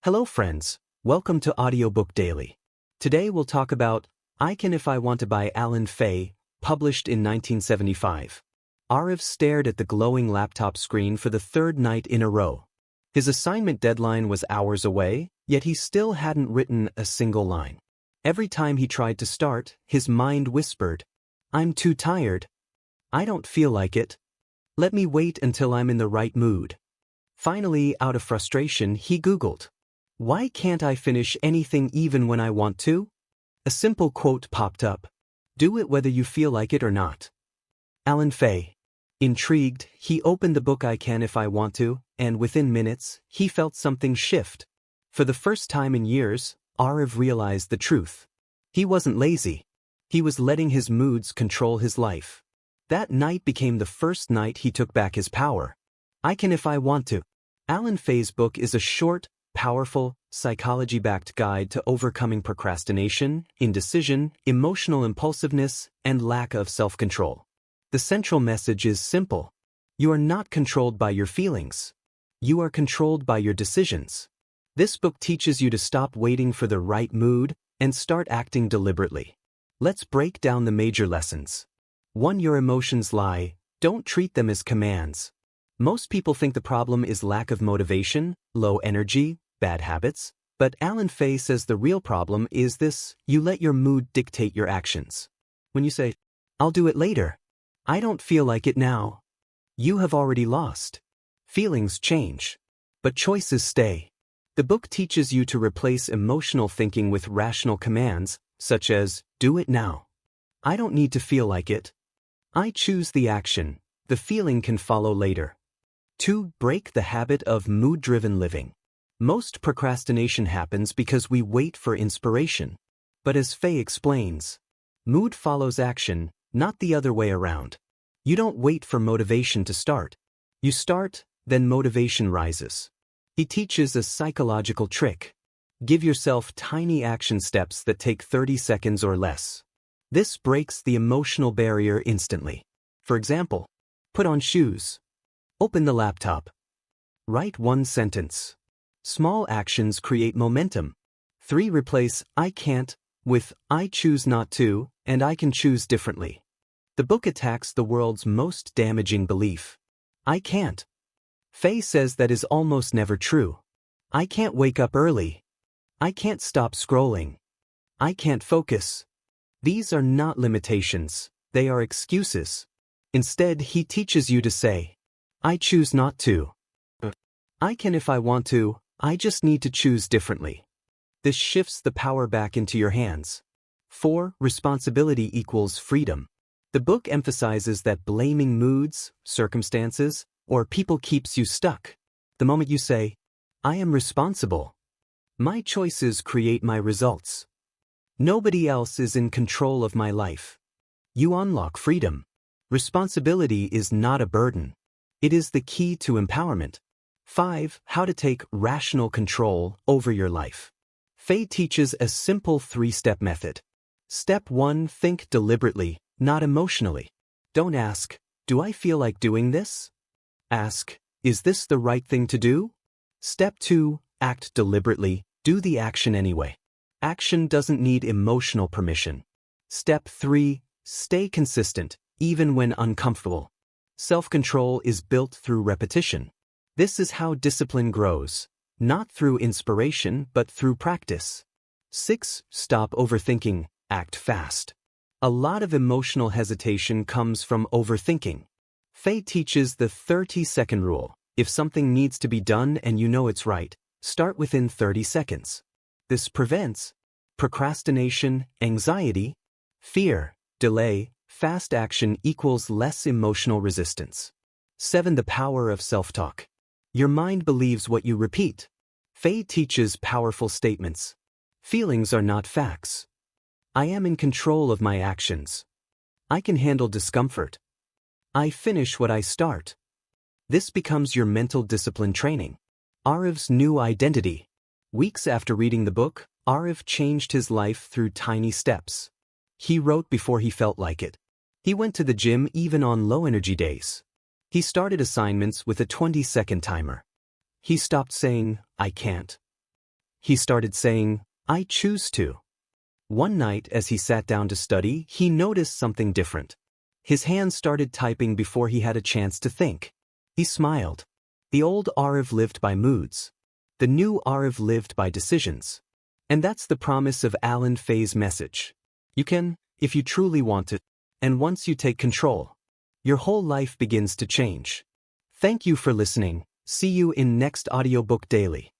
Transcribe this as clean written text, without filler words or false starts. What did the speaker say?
Hello friends, welcome to Audiobook Daily. Today we'll talk about I Can If I Want to by Allen Fay, published in 1975. Arav stared at the glowing laptop screen for the third night in a row. His assignment deadline was hours away, yet he still hadn't written a single line. Every time he tried to start, his mind whispered, "I'm too tired. I don't feel like it. Let me wait until I'm in the right mood." Finally, out of frustration, he Googled, "Why can't I finish anything even when I want to?" A simple quote popped up. "Do it whether you feel like it or not." Allen Fay. Intrigued, he opened the book I Can If I Want to, and within minutes, he felt something shift. For the first time in years, Arav realized the truth. He wasn't lazy. He was letting his moods control his life. That night became the first night he took back his power. I Can If I Want to. Allen Fay's book is a short, powerful, psychology-backed guide to overcoming procrastination, indecision, emotional impulsiveness, and lack of self-control. The central message is simple. You are not controlled by your feelings. You are controlled by your decisions. This book teaches you to stop waiting for the right mood and start acting deliberately. Let's break down the major lessons. 1. Your emotions lie. Don't treat them as commands. Most people think the problem is lack of motivation, low energy, bad habits, but Allen Fay says the real problem is this: you let your mood dictate your actions. When you say, "I'll do it later. I don't feel like it now," you have already lost. Feelings change, but choices stay. The book teaches you to replace emotional thinking with rational commands, such as, "Do it now. I don't need to feel like it. I choose the action. The feeling can follow later." 2. Break the habit of mood-driven living. Most procrastination happens because we wait for inspiration. But as Fay explains, mood follows action, not the other way around. You don't wait for motivation to start. You start, then motivation rises. He teaches a psychological trick. Give yourself tiny action steps that take 30 seconds or less. This breaks the emotional barrier instantly. For example, put on shoes. Open the laptop. Write one sentence. Small actions create momentum. 3. Replace "I can't" with "I choose not to" and "I can choose differently." The book attacks the world's most damaging belief. I can't. Fay says that is almost never true. I can't wake up early. I can't stop scrolling. I can't focus. These are not limitations, they are excuses. Instead, he teaches you to say, "I choose not to. I can if I want to, I just need to choose differently." This shifts the power back into your hands. 4. Responsibility equals freedom. The book emphasizes that blaming moods, circumstances, or people keeps you stuck. The moment you say, "I am responsible. My choices create my results. Nobody else is in control of my life," you unlock freedom. Responsibility is not a burden. It is the key to empowerment. 5. How to take rational control over your life. Fay teaches a simple 3-step method. Step 1. Think deliberately, not emotionally. Don't ask, "Do I feel like doing this?" Ask, "Is this the right thing to do?" Step 2. Act deliberately, do the action anyway. Action doesn't need emotional permission. Step 3. Stay consistent, even when uncomfortable. Self-control is built through repetition. This is how discipline grows, not through inspiration but through practice. 6. Stop overthinking, act fast. A lot of emotional hesitation comes from overthinking. Fay teaches the 30-second rule. If something needs to be done and you know it's right, start within 30 seconds. This prevents procrastination, anxiety, fear, delay. Fast action equals less emotional resistance. 7. The power of self-talk. Your mind believes what you repeat. Fay teaches powerful statements. Feelings are not facts. I am in control of my actions. I can handle discomfort. I finish what I start. This becomes your mental discipline training. Arav's new identity. Weeks after reading the book, Arav changed his life through tiny steps. He wrote before he felt like it. He went to the gym even on low-energy days. He started assignments with a 20-second timer. He stopped saying, "I can't." He started saying, "I choose to." One night as he sat down to study, he noticed something different. His hands started typing before he had a chance to think. He smiled. The old Arav lived by moods. The new Arav lived by decisions. And that's the promise of Allen Fay's message. You can, if you truly want it, and once you take control, your whole life begins to change. Thank you for listening. See you in next Audiobook Daily.